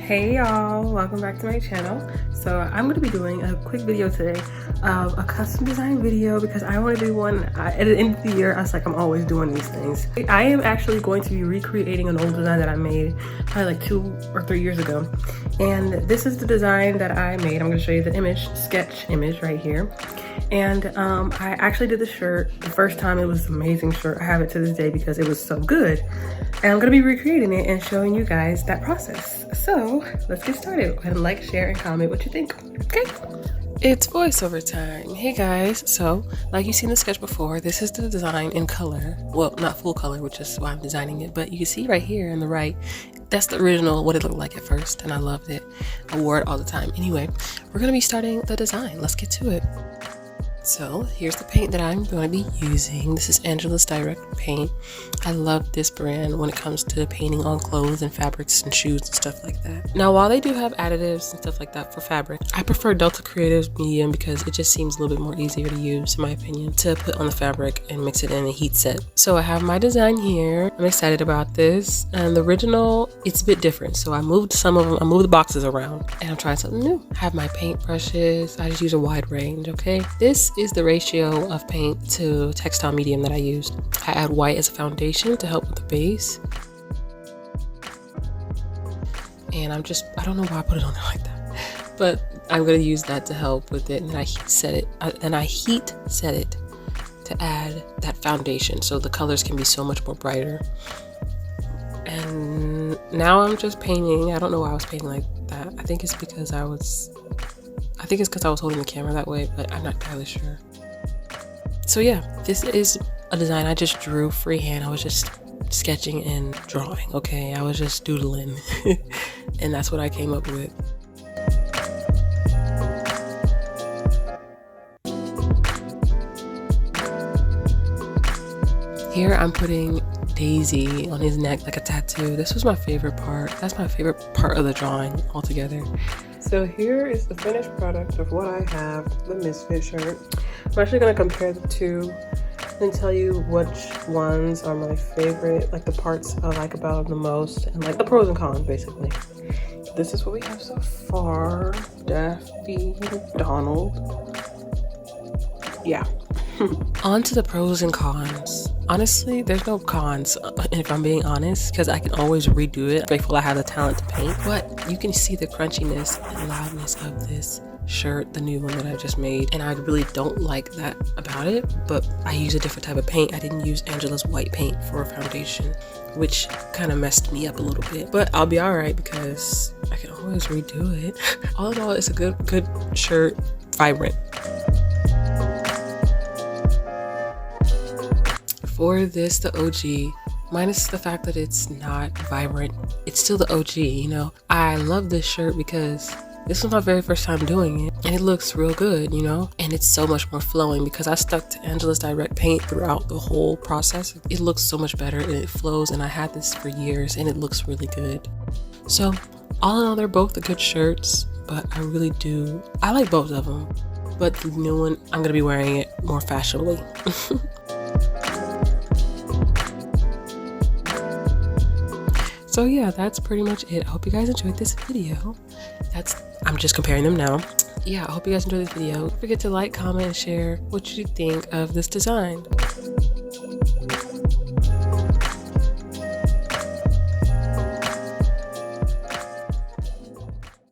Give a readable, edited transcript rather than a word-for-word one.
Hey y'all, welcome back to my channel. So I'm going to be doing a quick video today of a custom design video because I want to do one at the end of the year. I was like, I'm always doing these things. I am actually going to be recreating an old design that I made probably like 2 or 3 years ago. And this is the design that I made. I'm going to show you the sketch image right here. And I actually did the shirt the first time. It was an amazing shirt. I have it to this day because it was so good. And I'm gonna be recreating it and showing you guys that process. So let's get started. Go ahead and like, share, and comment what you think. Okay. It's voiceover time. Hey guys, so like you've seen the sketch before, this is the design in color. Well, not full color, which is why I'm designing it, but you can see right here on the right, that's the original, what it looked like at first, and I loved it. I wore it all the time. Anyway, we're gonna be starting the design. Let's get to it. So here's the paint that I'm going to be using. This is Angelus Paint. I love this brand when it comes to painting on clothes and fabrics and shoes and stuff like that. Now, while they do have additives and stuff like that for fabric, I prefer Delta Creative's medium because it just seems a little bit more easier to use, in my opinion, to put on the fabric and mix it in a heat set. So I have my design here. I'm excited about this. And the original, it's a bit different. So I moved some of them, I moved the boxes around, and I'm trying something new. I have my paint brushes. I just use a wide range, okay? This is the ratio of paint to textile medium that I used. I add white as a foundation to help with the base. And I don't know why I put it on there like that, but I'm going to use that to help with it. And then I heat set it to add that foundation so the colors can be so much more brighter. And now I'm just painting. I don't know why I was painting like that. I think it's because I was holding the camera that way, but I'm not entirely sure. So yeah, this is a design I just drew freehand. I was just sketching and drawing, okay? I was just doodling, and that's what I came up with. Here I'm putting Daisy on his neck like a tattoo. This was my favorite part. That's my favorite part of the drawing altogether. So here is the finished product of what I have, the Misfit shirt. I'm actually going to compare the two and tell you which ones are my favorite, like the parts I like about them the most, and like the pros and cons basically. This is what we have so far. Daffy Donald. Yeah. On to the pros and cons. Honestly, there's no cons, if I'm being honest, because I can always redo it. I'm grateful I have the talent to paint, but you can see the crunchiness and loudness of this shirt, the new one that I just made, and I really don't like that about it, but I use a different type of paint. I didn't use Angelus white paint for a foundation, which kind of messed me up a little bit, but I'll be all right because I can always redo it. All in all, it's a good shirt, vibrant. For this, the OG, minus the fact that it's not vibrant, it's still the OG, you know? I love this shirt because this was my very first time doing it, and it looks real good, you know? And it's so much more flowing because I stuck to Angelus Direct Paint throughout the whole process. It looks so much better and it flows, and I had this for years and it looks really good. So all in all, they're both the good shirts, but I like both of them. But the new one, I'm gonna be wearing it more fashionably. So yeah, that's pretty much it. I hope you guys enjoyed this video. I'm just comparing them now. Yeah, I hope you guys enjoyed this video. Don't forget to like, comment, and share what you think of this design.